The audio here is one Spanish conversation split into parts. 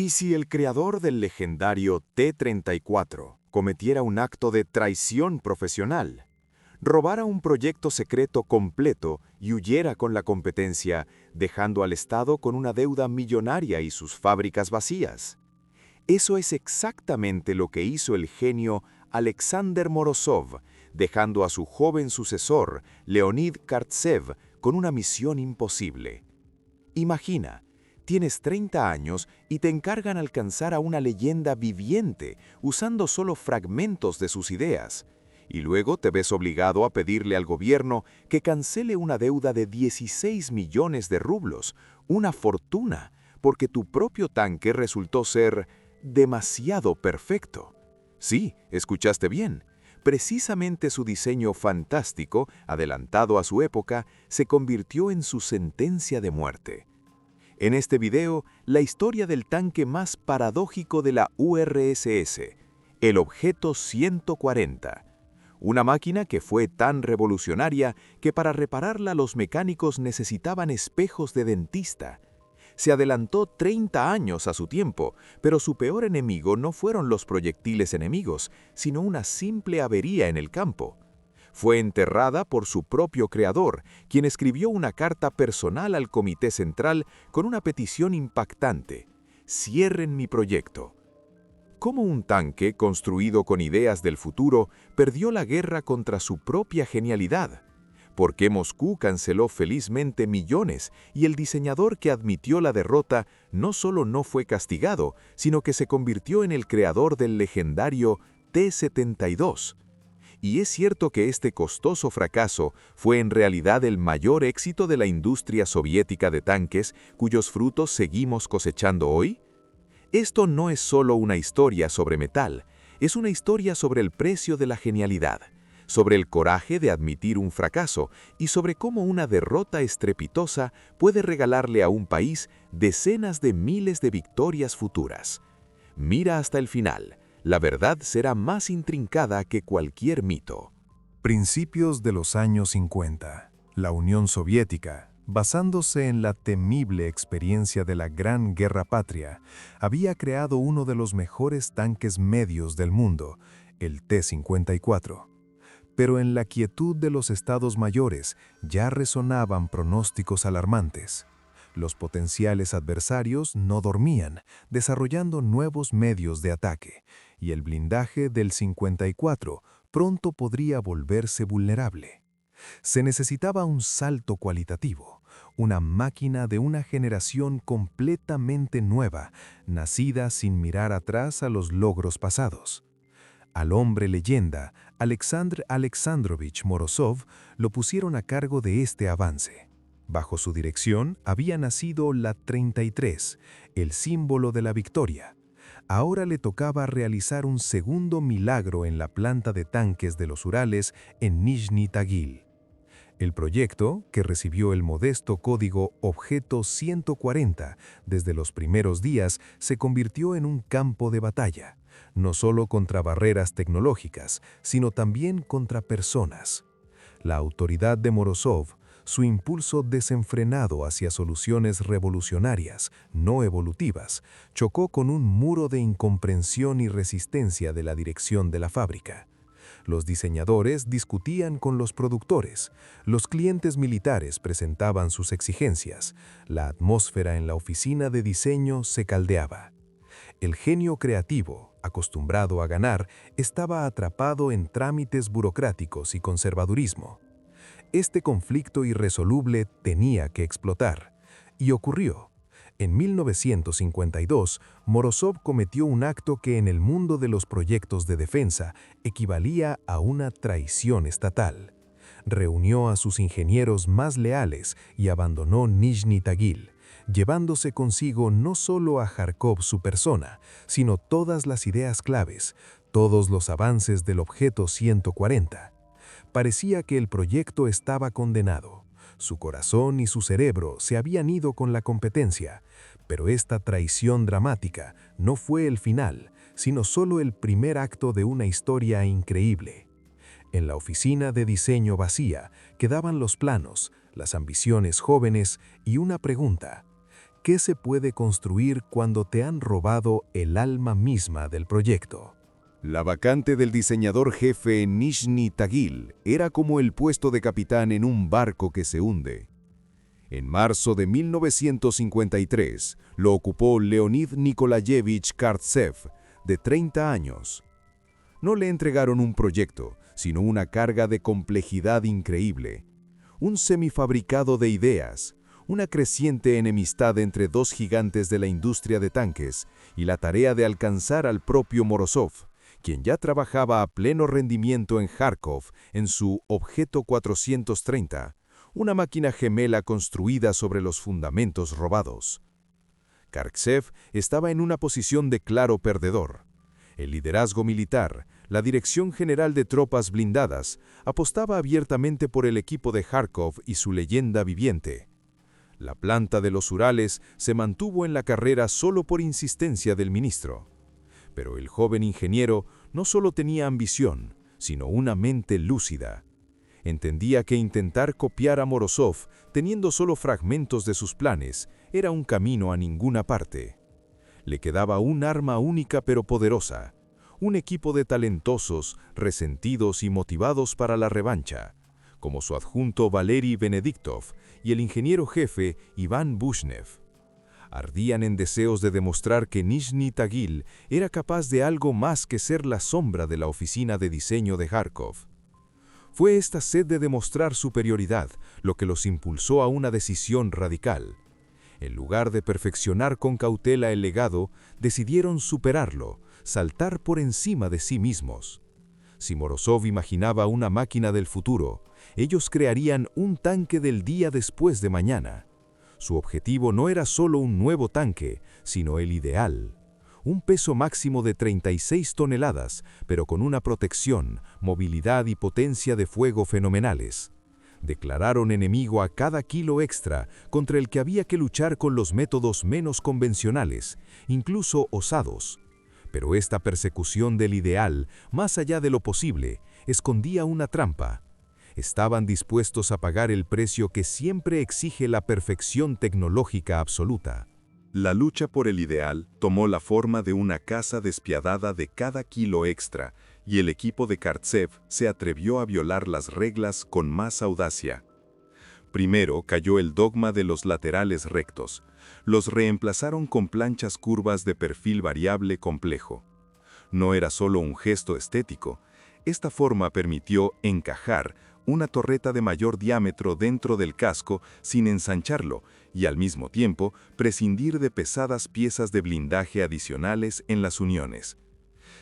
¿Y si el creador del legendario T-34 cometiera un acto de traición profesional? Robara un proyecto secreto completo y huyera con la competencia, dejando al Estado con una deuda millonaria y sus fábricas vacías. Eso es exactamente lo que hizo el genio Alexander Morozov, dejando a su joven sucesor, Leonid Kartsev, con una misión imposible. Imagina, tienes 30 años y te encargan alcanzar a una leyenda viviente usando solo fragmentos de sus ideas, y luego te ves obligado a pedirle al gobierno que cancele una deuda de 16 millones de rublos, una fortuna, porque tu propio tanque resultó ser demasiado perfecto. Sí, escuchaste bien. Precisamente su diseño fantástico, adelantado a su época, se convirtió en su sentencia de muerte. En este video, la historia del tanque más paradójico de la URSS, el Objeto 140. Una máquina que fue tan revolucionaria que para repararla los mecánicos necesitaban espejos de dentista. Se adelantó 30 años a su tiempo, pero su peor enemigo no fueron los proyectiles enemigos, sino una simple avería en el campo. Fue enterrada por su propio creador, quien escribió una carta personal al Comité Central con una petición impactante: «Cierren mi proyecto». ¿Cómo un tanque construido con ideas del futuro perdió la guerra contra su propia genialidad? ¿Por qué Moscú canceló felizmente millones y el diseñador que admitió la derrota no solo no fue castigado, sino que se convirtió en el creador del legendario T-72? ¿Y es cierto que este costoso fracaso fue en realidad el mayor éxito de la industria soviética de tanques, cuyos frutos seguimos cosechando hoy? Esto no es solo una historia sobre metal, es una historia sobre el precio de la genialidad, sobre el coraje de admitir un fracaso y sobre cómo una derrota estrepitosa puede regalarle a un país decenas de miles de victorias futuras. Mira hasta el final, la verdad será más intrincada que cualquier mito. Principios de los años 50. La Unión Soviética, basándose en la temible experiencia de la Gran Guerra Patria, había creado uno de los mejores tanques medios del mundo, el T-54. Pero en la quietud de los estados mayores ya resonaban pronósticos alarmantes. Los potenciales adversarios no dormían, desarrollando nuevos medios de ataque, y el blindaje del 54 pronto podría volverse vulnerable. Se necesitaba un salto cualitativo, una máquina de una generación completamente nueva, nacida sin mirar atrás a los logros pasados. Al hombre leyenda, Alexander Alexandrovich Morozov, lo pusieron a cargo de este avance. Bajo su dirección había nacido la 33, el símbolo de la victoria. Ahora le tocaba realizar un segundo milagro en la planta de tanques de los Urales en Nizhny Tagil. El proyecto, que recibió el modesto código Objeto 140 desde los primeros días, se convirtió en un campo de batalla, no solo contra barreras tecnológicas, sino también contra personas. La autoridad de Morozov, su impulso desenfrenado hacia soluciones revolucionarias, no evolutivas, chocó con un muro de incomprensión y resistencia de la dirección de la fábrica. Los diseñadores discutían con los productores, los clientes militares presentaban sus exigencias, la atmósfera en la oficina de diseño se caldeaba. El genio creativo, acostumbrado a ganar, estaba atrapado en trámites burocráticos y conservadurismo. Este conflicto irresoluble tenía que explotar, y ocurrió. En 1952, Morozov cometió un acto que en el mundo de los proyectos de defensa equivalía a una traición estatal. Reunió a sus ingenieros más leales y abandonó Nizhny Tagil, llevándose consigo no solo a Kharkov su persona, sino todas las ideas claves, todos los avances del Objeto 140. Parecía que el proyecto estaba condenado. Su corazón y su cerebro se habían ido con la competencia, pero esta traición dramática no fue el final, sino solo el primer acto de una historia increíble. En la oficina de diseño vacía quedaban los planos, las ambiciones jóvenes y una pregunta: ¿Qué se puede construir cuando te han robado el alma misma del proyecto? La vacante del diseñador jefe Nizhny Tagil era como el puesto de capitán en un barco que se hunde. En marzo de 1953 lo ocupó Leonid Nikolayevich Kartsev, de 30 años. No le entregaron un proyecto, sino una carga de complejidad increíble. Un semifabricado de ideas, una creciente enemistad entre dos gigantes de la industria de tanques y la tarea de alcanzar al propio Morozov, quien ya trabajaba a pleno rendimiento en Kharkov en su Objeto 430, una máquina gemela construida sobre los fundamentos robados. Kartsev estaba en una posición de claro perdedor. El liderazgo militar, la Dirección General de Tropas Blindadas, apostaba abiertamente por el equipo de Kharkov y su leyenda viviente. La planta de los Urales se mantuvo en la carrera solo por insistencia del ministro. Pero el joven ingeniero no solo tenía ambición, sino una mente lúcida. Entendía que intentar copiar a Morozov, teniendo solo fragmentos de sus planes, era un camino a ninguna parte. Le quedaba un arma única pero poderosa, un equipo de talentosos, resentidos y motivados para la revancha, como su adjunto Valery Benediktov y el ingeniero jefe Iván Bushnev. Ardían en deseos de demostrar que Nizhny Tagil era capaz de algo más que ser la sombra de la oficina de diseño de Kharkov. Fue esta sed de demostrar superioridad lo que los impulsó a una decisión radical. En lugar de perfeccionar con cautela el legado, decidieron superarlo, saltar por encima de sí mismos. Si Morozov imaginaba una máquina del futuro, ellos crearían un tanque del día después de mañana. Su objetivo no era solo un nuevo tanque, sino el ideal. Un peso máximo de 36 toneladas, pero con una protección, movilidad y potencia de fuego fenomenales. Declararon enemigo a cada kilo extra contra el que había que luchar con los métodos menos convencionales, incluso osados. Pero esta persecución del ideal, más allá de lo posible, escondía una trampa. Estaban dispuestos a pagar el precio que siempre exige la perfección tecnológica absoluta. La lucha por el ideal tomó la forma de una caza despiadada de cada kilo extra, y el equipo de Kartsev se atrevió a violar las reglas con más audacia. Primero cayó el dogma de los laterales rectos. Los reemplazaron con planchas curvas de perfil variable complejo. No era solo un gesto estético. Esta forma permitió encajar una torreta de mayor diámetro dentro del casco sin ensancharlo y al mismo tiempo prescindir de pesadas piezas de blindaje adicionales en las uniones.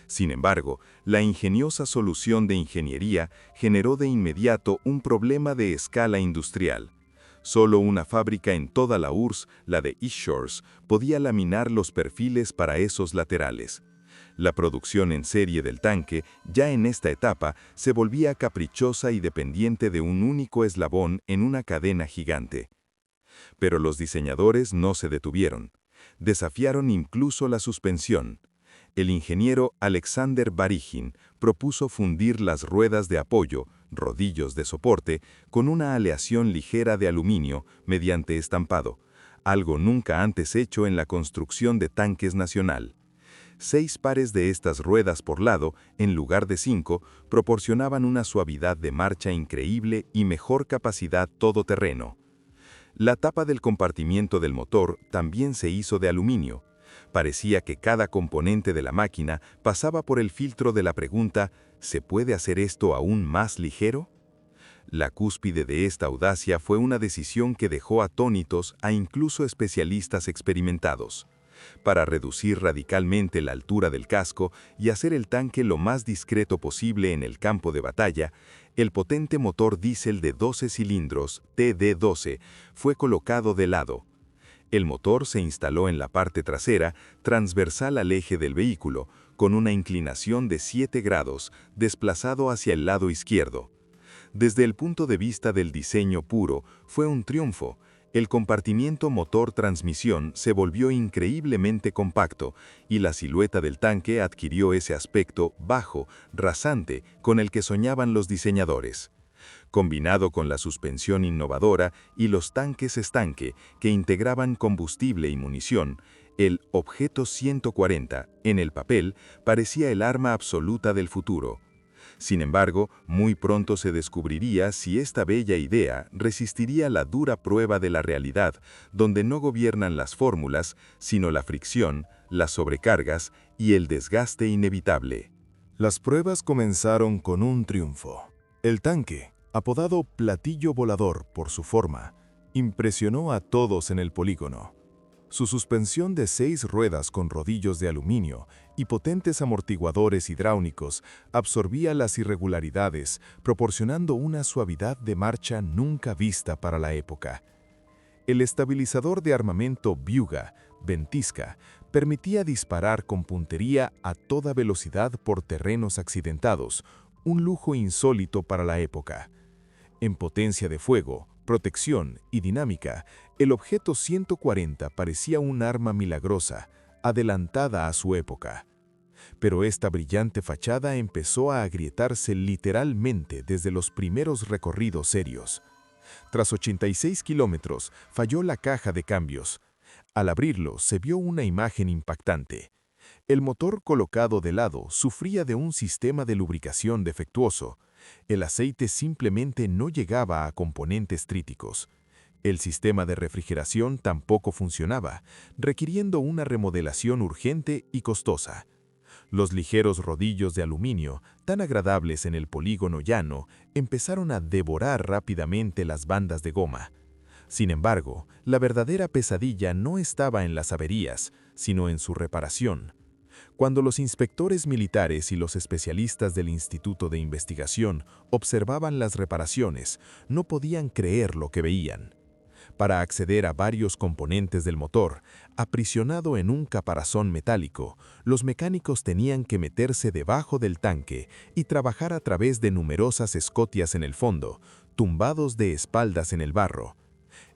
Sin embargo, la ingeniosa solución de ingeniería generó de inmediato un problema de escala industrial. Solo una fábrica en toda la URSS, la de East Shores, podía laminar los perfiles para esos laterales. La producción en serie del tanque, ya en esta etapa, se volvía caprichosa y dependiente de un único eslabón en una cadena gigante. Pero los diseñadores no se detuvieron. Desafiaron incluso la suspensión. El ingeniero Alexander Barygin propuso fundir las ruedas de apoyo, rodillos de soporte, con una aleación ligera de aluminio mediante estampado, algo nunca antes hecho en la construcción de tanques nacional. 6 pares de estas ruedas por lado, en lugar de 5, proporcionaban una suavidad de marcha increíble y mejor capacidad todoterreno. La tapa del compartimiento del motor también se hizo de aluminio. Parecía que cada componente de la máquina pasaba por el filtro de la pregunta, ¿se puede hacer esto aún más ligero? La cúspide de esta audacia fue una decisión que dejó atónitos a incluso especialistas experimentados. Para reducir radicalmente la altura del casco y hacer el tanque lo más discreto posible en el campo de batalla, el potente motor diésel de 12 cilindros, TD-12, fue colocado de lado. El motor se instaló en la parte trasera, transversal al eje del vehículo, con una inclinación de 7 grados, desplazado hacia el lado izquierdo. Desde el punto de vista del diseño puro, fue un triunfo. El compartimiento motor-transmisión se volvió increíblemente compacto y la silueta del tanque adquirió ese aspecto bajo, rasante, con el que soñaban los diseñadores. combinado con la suspensión innovadora y los tanques estanque que integraban combustible y munición, el Objeto 140, en el papel, parecía el arma absoluta del futuro. Sin embargo, muy pronto se descubriría si esta bella idea resistiría la dura prueba de la realidad, donde no gobiernan las fórmulas, sino la fricción, las sobrecargas y el desgaste inevitable. Las pruebas comenzaron con un triunfo. El tanque, apodado platillo volador por su forma, impresionó a todos en el polígono. Su suspensión de 6 ruedas con rodillos de aluminio y potentes amortiguadores hidráulicos absorbía las irregularidades, proporcionando una suavidad de marcha nunca vista para la época. El estabilizador de armamento Viuga, ventisca, permitía disparar con puntería a toda velocidad por terrenos accidentados, un lujo insólito para la época. En potencia de fuego, protección y dinámica, el Objeto 140 parecía un arma milagrosa, adelantada a su época. Pero esta brillante fachada empezó a agrietarse literalmente desde los primeros recorridos serios. Tras 86 kilómetros, falló la caja de cambios. Al abrirlo, se vio una imagen impactante. El motor colocado de lado sufría de un sistema de lubricación defectuoso. El aceite simplemente no llegaba a componentes críticos. El sistema de refrigeración tampoco funcionaba, requiriendo una remodelación urgente y costosa. Los ligeros rodillos de aluminio, tan agradables en el polígono llano, empezaron a devorar rápidamente las bandas de goma. Sin embargo, la verdadera pesadilla no estaba en las averías, sino en su reparación. Cuando los inspectores militares y los especialistas del Instituto de Investigación observaban las reparaciones, no podían creer lo que veían. Para acceder a varios componentes del motor, aprisionado en un caparazón metálico, los mecánicos tenían que meterse debajo del tanque y trabajar a través de numerosas escotillas en el fondo, tumbados de espaldas en el barro.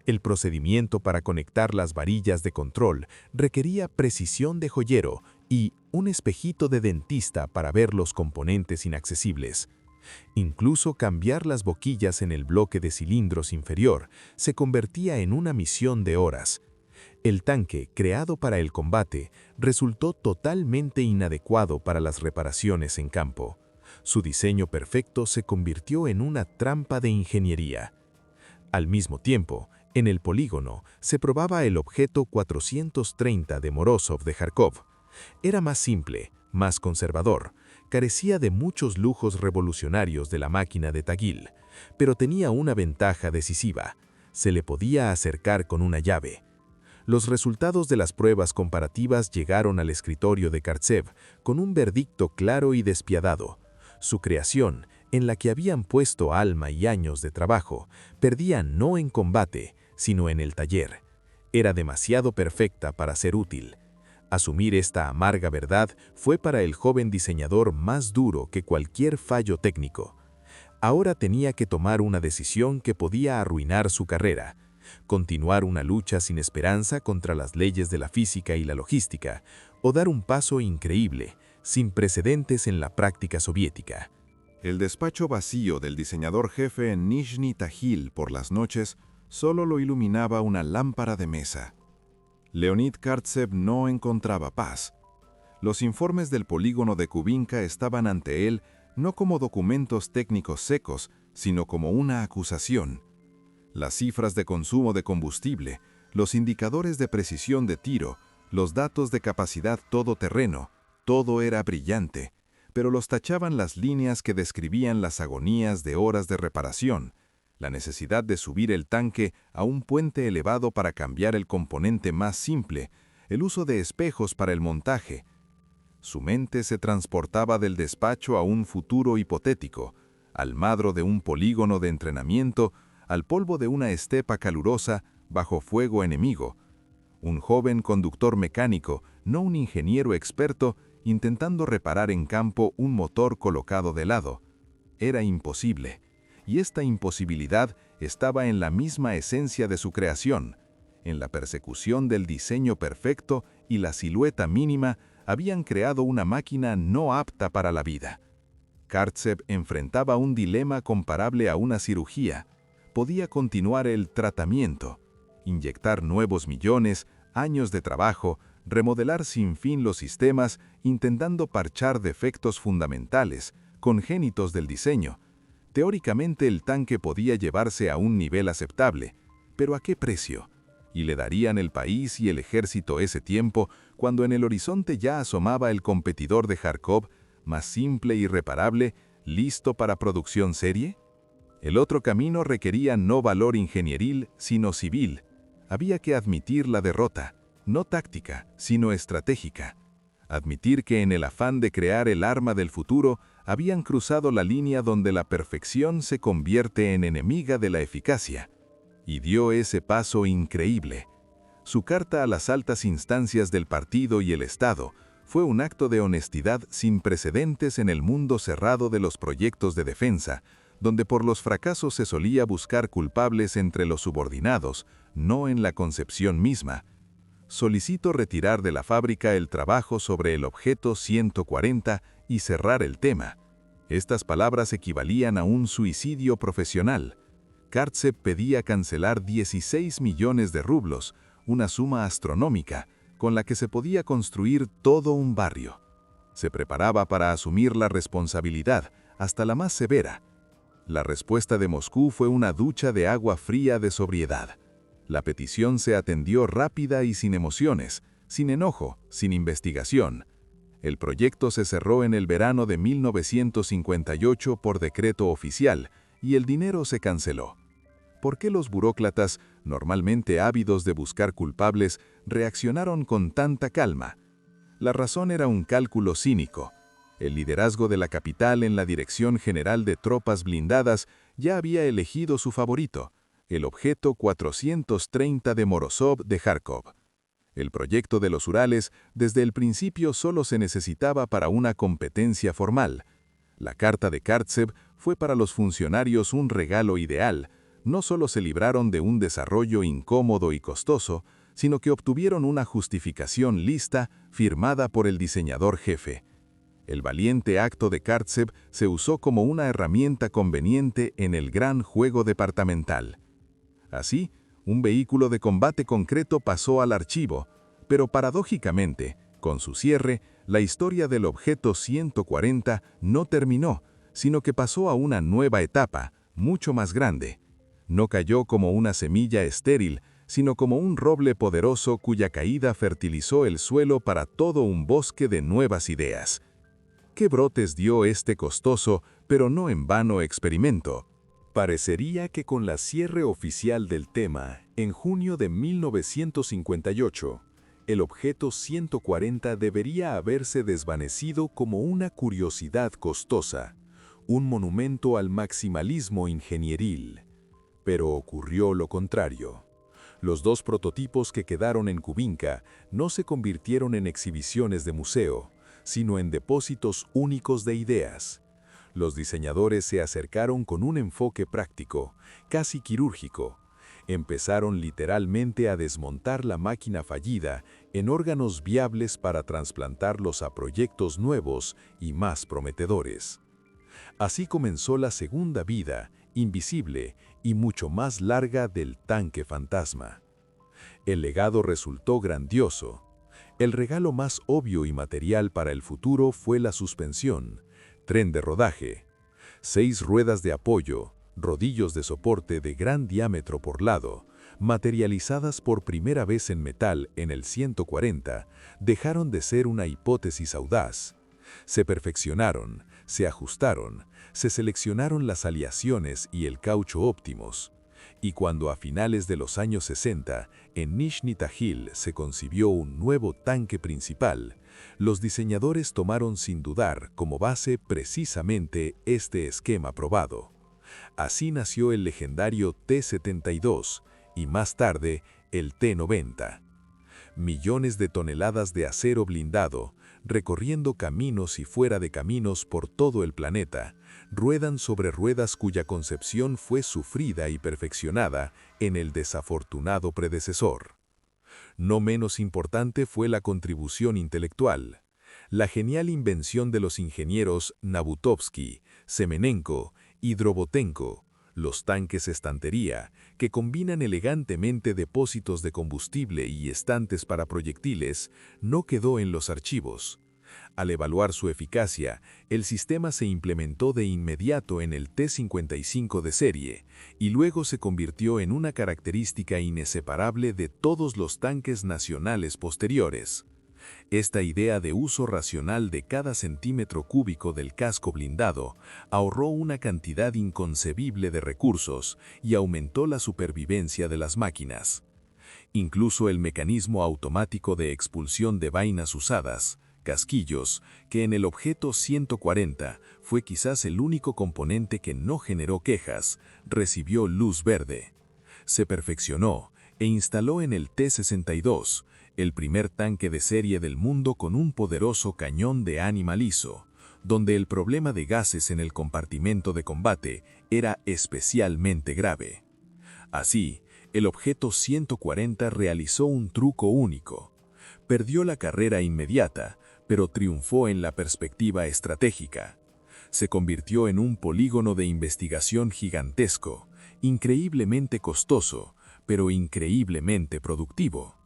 El procedimiento para conectar las varillas de control requería precisión de joyero y un espejito de dentista para ver los componentes inaccesibles. Incluso cambiar las boquillas en el bloque de cilindros inferior se convertía en una misión de horas. El tanque, creado para el combate, resultó totalmente inadecuado para las reparaciones en campo. Su diseño perfecto se convirtió en una trampa de ingeniería. Al mismo tiempo, en el polígono, se probaba el Objeto 430 de Morozov de Kharkov. Era más simple, más conservador, carecía de muchos lujos revolucionarios de la máquina de Tagil, pero tenía una ventaja decisiva: se le podía acercar con una llave. Los resultados de las pruebas comparativas llegaron al escritorio de Kartsev con un veredicto claro y despiadado. Su creación, en la que habían puesto alma y años de trabajo, perdía no en combate, sino en el taller. Era demasiado perfecta para ser útil. Asumir esta amarga verdad fue para el joven diseñador más duro que cualquier fallo técnico. Ahora tenía que tomar una decisión que podía arruinar su carrera: continuar una lucha sin esperanza contra las leyes de la física y la logística, o dar un paso increíble, sin precedentes en la práctica soviética. El despacho vacío del diseñador jefe en Nizhny Tagil por las noches solo lo iluminaba una lámpara de mesa. Leonid Kartsev no encontraba paz. Los informes del polígono de Kubinka estaban ante él no como documentos técnicos secos, sino como una acusación. Las cifras de consumo de combustible, los indicadores de precisión de tiro, los datos de capacidad todoterreno, todo era brillante, pero los tachaban las líneas que describían las agonías de horas de reparación, la necesidad de subir el tanque a un puente elevado para cambiar el componente más simple, el uso de espejos para el montaje. Su mente se transportaba del despacho a un futuro hipotético, al madro de un polígono de entrenamiento, al polvo de una estepa calurosa bajo fuego enemigo. Un joven conductor mecánico, no un ingeniero experto, intentando reparar en campo un motor colocado de lado. Era imposible. Y esta imposibilidad estaba en la misma esencia de su creación. En la persecución del diseño perfecto y la silueta mínima habían creado una máquina no apta para la vida. Kartsev enfrentaba un dilema comparable a una cirugía. Podía continuar el tratamiento, inyectar nuevos millones, años de trabajo, remodelar sin fin los sistemas, intentando parchar defectos fundamentales, congénitos del diseño. Teóricamente el tanque podía llevarse a un nivel aceptable, pero ¿a qué precio? Y le darían el país y el ejército ese tiempo cuando en el horizonte ya asomaba el competidor de Járkov, más simple y reparable, listo para producción serie. El otro camino requería no valor ingenieril, sino civil. Había que admitir la derrota, no táctica, sino estratégica. Admitir que en el afán de crear el arma del futuro, habían cruzado la línea donde la perfección se convierte en enemiga de la eficacia. Y dio ese paso increíble. Su carta a las altas instancias del partido y el Estado fue un acto de honestidad sin precedentes en el mundo cerrado de los proyectos de defensa, donde por los fracasos se solía buscar culpables entre los subordinados, no en la concepción misma. Solicito retirar de la fábrica el trabajo sobre el objeto 140 y cerrar el tema. Estas palabras equivalían a un suicidio profesional. Kartsev pedía cancelar 16 millones de rublos, una suma astronómica, con la que se podía construir todo un barrio. Se preparaba para asumir la responsabilidad, hasta la más severa. La respuesta de Moscú fue una ducha de agua fría de sobriedad. La petición se atendió rápida y sin emociones, sin enojo, sin investigación. El proyecto se cerró en el verano de 1958 por decreto oficial y el dinero se canceló. ¿Por qué los burócratas, normalmente ávidos de buscar culpables, reaccionaron con tanta calma? La razón era un cálculo cínico. El liderazgo de la capital en la Dirección General de Tropas Blindadas ya había elegido su favorito, el objeto 430 de Morozov de Járkov. El proyecto de los Urales desde el principio solo se necesitaba para una competencia formal. La carta de Kartsev fue para los funcionarios un regalo ideal. No solo se libraron de un desarrollo incómodo y costoso, sino que obtuvieron una justificación lista firmada por el diseñador jefe. El valiente acto de Kartsev se usó como una herramienta conveniente en el gran juego departamental. Así, un vehículo de combate concreto pasó al archivo, pero paradójicamente, con su cierre, la historia del objeto 140 no terminó, sino que pasó a una nueva etapa, mucho más grande. No cayó como una semilla estéril, sino como un roble poderoso cuya caída fertilizó el suelo para todo un bosque de nuevas ideas. ¿Qué brotes dio este costoso, pero no en vano experimento? Parecería que con la cierre oficial del tema, en junio de 1958, el objeto 140 debería haberse desvanecido como una curiosidad costosa, un monumento al maximalismo ingenieril. Pero ocurrió lo contrario. Los dos prototipos que quedaron en Kubinka no se convirtieron en exhibiciones de museo, sino en depósitos únicos de ideas. Los diseñadores se acercaron con un enfoque práctico, casi quirúrgico. Empezaron literalmente a desmontar la máquina fallida en órganos viables para trasplantarlos a proyectos nuevos y más prometedores. Así comenzó la segunda vida, invisible y mucho más larga del tanque fantasma. El legado resultó grandioso. El regalo más obvio y material para el futuro fue la suspensión, tren de rodaje, 6 ruedas de apoyo, rodillos de soporte de gran diámetro por lado, materializadas por primera vez en metal en el 140, dejaron de ser una hipótesis audaz. Se perfeccionaron, se ajustaron, se seleccionaron las aleaciones y el caucho óptimos. Y cuando a finales de los años 60, en Nizhny Tagil se concibió un nuevo tanque principal, los diseñadores tomaron sin dudar como base precisamente este esquema probado. Así nació el legendario T-72 y más tarde el T-90. Millones de toneladas de acero blindado, recorriendo caminos y fuera de caminos por todo el planeta, ruedan sobre ruedas cuya concepción fue sufrida y perfeccionada en el desafortunado predecesor. No menos importante fue la contribución intelectual. la genial invención de los ingenieros Nabutovsky, Semenenko y Drobotenko, los tanques estantería, que combinan elegantemente depósitos de combustible y estantes para proyectiles, no quedó en los archivos. Al evaluar su eficacia, el sistema se implementó de inmediato en el T-55 de serie y luego se convirtió en una característica inseparable de todos los tanques nacionales posteriores. Esta idea de uso racional de cada centímetro cúbico del casco blindado ahorró una cantidad inconcebible de recursos y aumentó la supervivencia de las máquinas. Incluso el mecanismo automático de expulsión de vainas usadas, casquillos, que en el objeto 140 fue quizás el único componente que no generó quejas, recibió luz verde. Se perfeccionó e instaló en el T-62, el primer tanque de serie del mundo con un poderoso cañón de ánima liso, donde el problema de gases en el compartimento de combate era especialmente grave. Así, el objeto 140 realizó un truco único. Perdió la carrera inmediata, pero triunfó en la perspectiva estratégica. Se convirtió en un polígono de investigación gigantesco, increíblemente costoso, pero increíblemente productivo.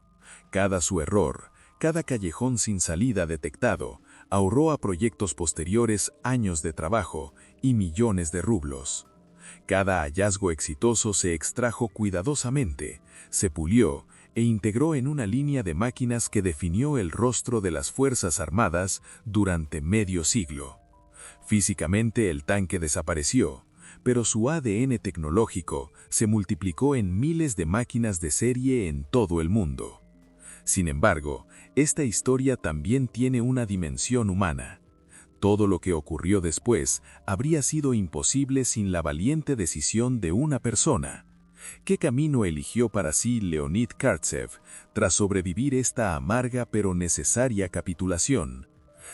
Cada su error, cada callejón sin salida detectado, ahorró a proyectos posteriores años de trabajo y millones de rublos. Cada hallazgo exitoso se extrajo cuidadosamente, se pulió e integró en una línea de máquinas que definió el rostro de las Fuerzas Armadas durante medio siglo. Físicamente el tanque desapareció, pero su ADN tecnológico se multiplicó en miles de máquinas de serie en todo el mundo. Sin embargo, esta historia también tiene una dimensión humana. Todo lo que ocurrió después habría sido imposible sin la valiente decisión de una persona. ¿Qué camino eligió para sí Leonid Kartsev tras sobrevivir esta amarga pero necesaria capitulación?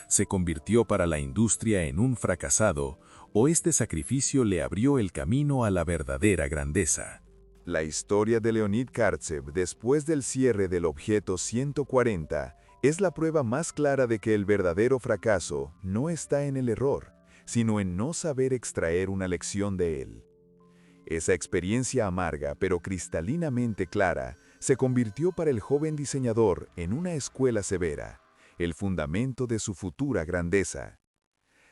¿Se convirtió para la industria en un fracasado o este sacrificio le abrió el camino a la verdadera grandeza? La historia de Leonid Kartsev después del cierre del objeto 140 es la prueba más clara de que el verdadero fracaso no está en el error, sino en no saber extraer una lección de él. Esa experiencia amarga pero cristalinamente clara se convirtió para el joven diseñador en una escuela severa, el fundamento de su futura grandeza.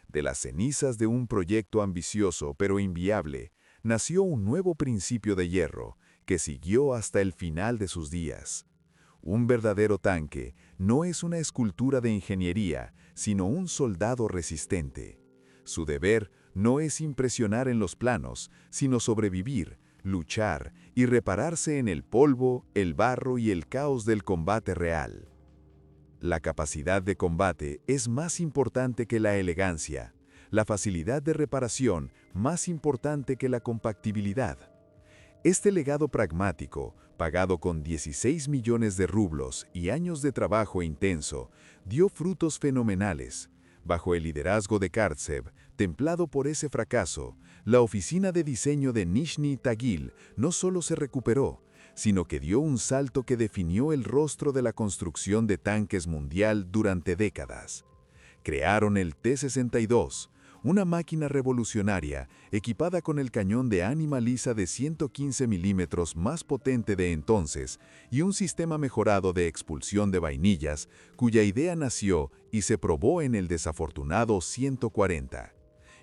De las cenizas de un proyecto ambicioso pero inviable, nació un nuevo principio de hierro que siguió hasta el final de sus días. Un verdadero tanque no es una escultura de ingeniería, sino un soldado resistente. Su deber no es impresionar en los planos, sino sobrevivir, luchar y repararse en el polvo, el barro y el caos del combate real. La capacidad de combate es más importante que la elegancia, la facilidad de reparación más importante que la compactibilidad. Este legado pragmático, pagado con 16 millones de rublos y años de trabajo intenso, dio frutos fenomenales. Bajo el liderazgo de Kartsev, templado por ese fracaso, la oficina de diseño de Nizhny Tagil no solo se recuperó, sino que dio un salto que definió el rostro de la construcción de tanques mundial durante décadas. Crearon el T-62, una máquina revolucionaria equipada con el cañón de ánima lisa de 115 milímetros más potente de entonces y un sistema mejorado de expulsión de vainillas, cuya idea nació y se probó en el desafortunado 140.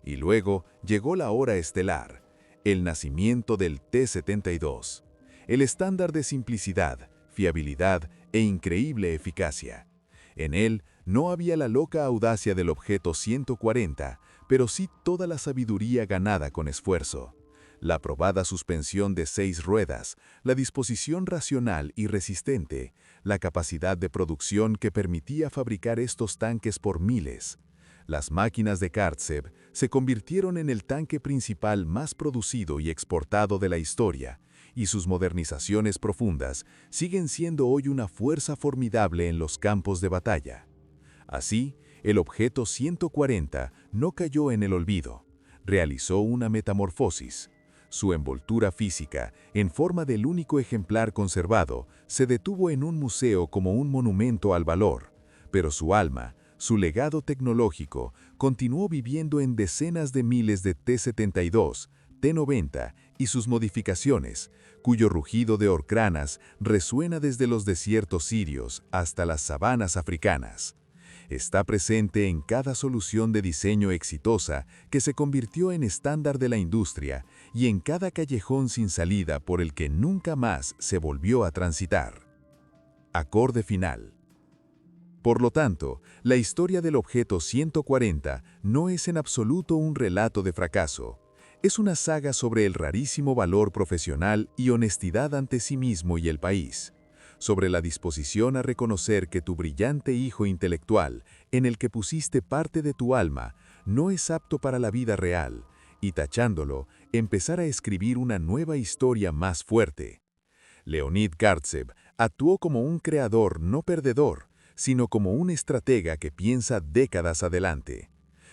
Y luego llegó la hora estelar, el nacimiento del T-72, el estándar de simplicidad, fiabilidad e increíble eficacia. En él no había la loca audacia del objeto 140, pero sí toda la sabiduría ganada con esfuerzo. La probada suspensión de 6 ruedas, la disposición racional y resistente, la capacidad de producción que permitía fabricar estos tanques por miles. Las máquinas de Kartsev se convirtieron en el tanque principal más producido y exportado de la historia, y sus modernizaciones profundas siguen siendo hoy una fuerza formidable en los campos de batalla. Así, el objeto 140 no cayó en el olvido, realizó una metamorfosis. Su envoltura física, en forma del único ejemplar conservado, se detuvo en un museo como un monumento al valor, pero su alma, Su legado tecnológico continuó viviendo en decenas de miles de T-72, T-90 y sus modificaciones, cuyo rugido de horcranas resuena desde los desiertos sirios hasta las sabanas africanas. Está presente en cada solución de diseño exitosa que se convirtió en estándar de la industria y en cada callejón sin salida por el que nunca más se volvió a transitar. Acorde final. Por lo tanto, la historia del objeto 140 no es en absoluto un relato de fracaso. Es una saga sobre el rarísimo valor profesional y honestidad ante sí mismo y el país, sobre la disposición a reconocer que tu brillante hijo intelectual, en el que pusiste parte de tu alma, no es apto para la vida real, y tachándolo, empezar a escribir una nueva historia más fuerte. Leonid Kartsev actuó como un creador no perdedor, sino como un estratega que piensa décadas adelante.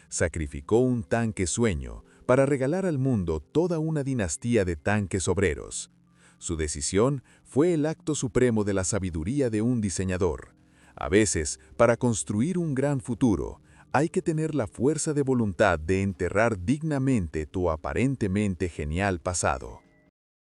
Sacrificó un tanque sueño para regalar al mundo toda una dinastía de tanques obreros. Su decisión fue el acto supremo de la sabiduría de un diseñador. A veces, para construir un gran futuro, hay que tener la fuerza de voluntad de enterrar dignamente tu aparentemente genial pasado.